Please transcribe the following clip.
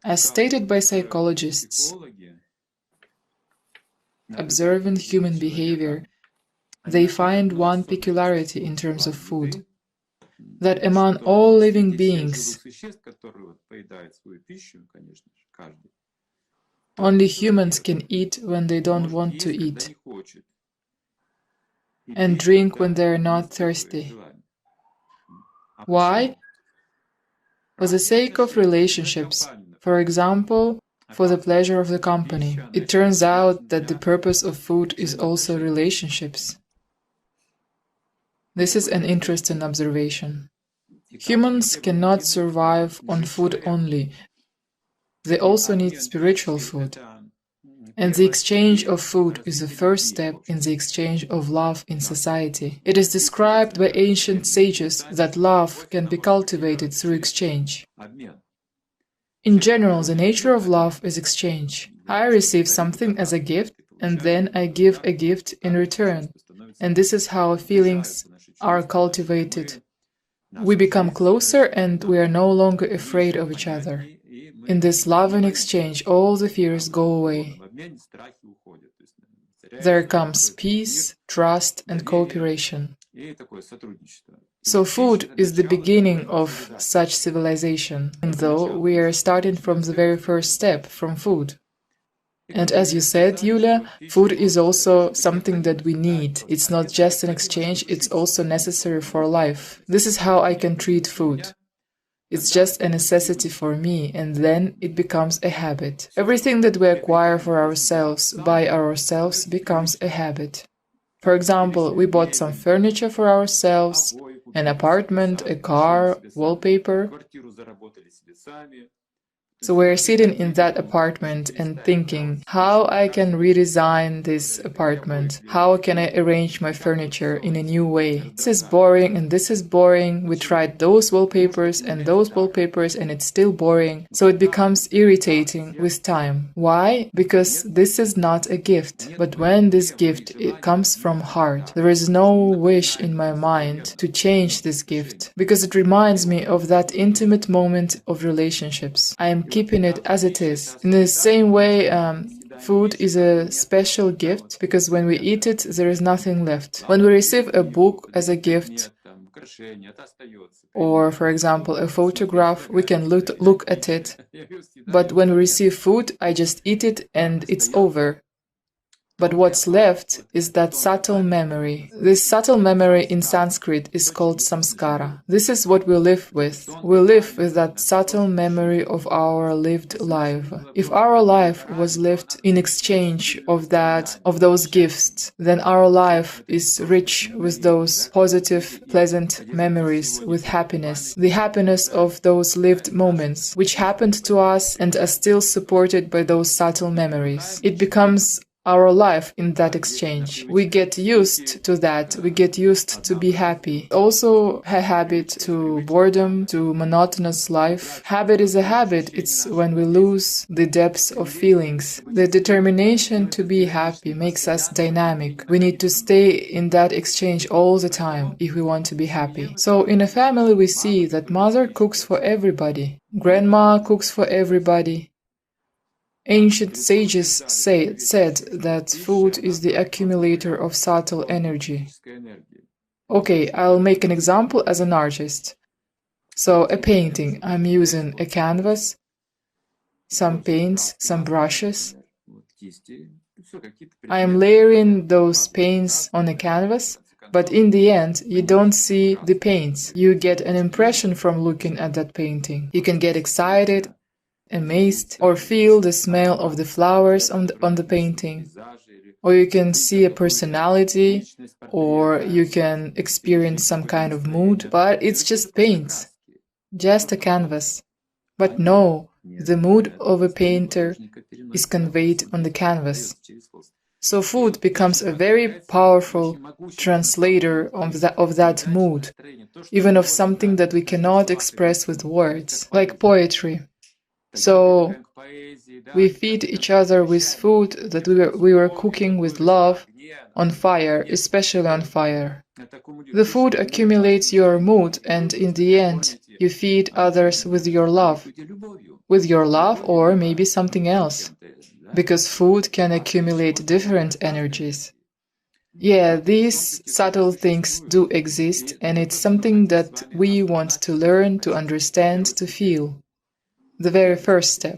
As stated by psychologists, observing human behavior, they find one peculiarity in terms of food, that among all living beings, only humans can eat when they don't want to eat, and drink when they are not thirsty. Why? For the sake of relationships, for example, for the pleasure of the company. It turns out that the purpose of food is also relationships. This is an interesting observation. Humans cannot survive on food only. They also need spiritual food. And the exchange of food is the first step in the exchange of love in society. It is described by ancient sages that love can be cultivated through exchange. In general, the nature of love is exchange. I receive something as a gift, and then I give a gift in return. And this is how feelings are cultivated. We become closer and we are no longer afraid of each other. In this love and exchange, all the fears go away. There comes peace, trust, and cooperation. So food is the beginning of such civilization, though we are starting from the very first step, from food. And as you said, Yulia, food is also something that we need. It's not just an exchange, it's also necessary for life. This is how I can treat food. It's just a necessity for me, and then it becomes a habit. Everything that we acquire for ourselves, by ourselves, becomes a habit. For example, we bought some furniture for ourselves, an apartment, a car, wallpaper. So we're sitting in that apartment and thinking, how I can redesign this apartment? How can I arrange my furniture in a new way? This is boring and this is boring. We tried those wallpapers and it's still boring. So it becomes irritating with time. Why? Because this is not a gift. But when this gift it comes from heart, there is no wish in my mind to change this gift because it reminds me of that intimate moment of relationships. I am keeping it as it is. In the same way, food is a special gift because when we eat it, there is nothing left. When we receive a book as a gift, or for example, a photograph, we can look at it. But when we receive food, I just eat it and it's over. But what's left is that subtle memory. This subtle memory in Sanskrit is called samskara. This is what we live with. We live with that subtle memory of our lived life. If our life was lived in exchange of those gifts, then our life is rich with those positive, pleasant memories, with happiness. The happiness of those lived moments, which happened to us and are still supported by those subtle memories. It becomes our life in that exchange. We get used to that. We get used to be happy. Also a habit to boredom, to monotonous life. Habit is a habit. It's when we lose the depths of feelings. The determination to be happy makes us dynamic. We need to stay in that exchange all the time if we want to be happy. So in a family we see that mother cooks for everybody. Grandma cooks for everybody. Ancient sages said that food is the accumulator of subtle energy. Okay, I'll make an example as an artist. So a painting, I'm using a canvas, some paints, some brushes. I am layering those paints on a canvas, but in the end, you don't see the paints. You get an impression from looking at that painting. You can get excited, amazed, or feel the smell of the flowers on the painting, or you can see a personality, or you can experience some kind of mood, but it's just paint, just a canvas. But no, the mood of a painter is conveyed on the canvas. So food becomes a very powerful translator of that mood, even of something that we cannot express with words, like poetry. So we feed each other with food that we were cooking with love, on fire, especially on fire. The food accumulates your mood, and in the end, you feed others with your love. With your love or maybe something else. Because food can accumulate different energies. Yeah, these subtle things do exist, and it's something that we want to learn, to understand, to feel. The very first step.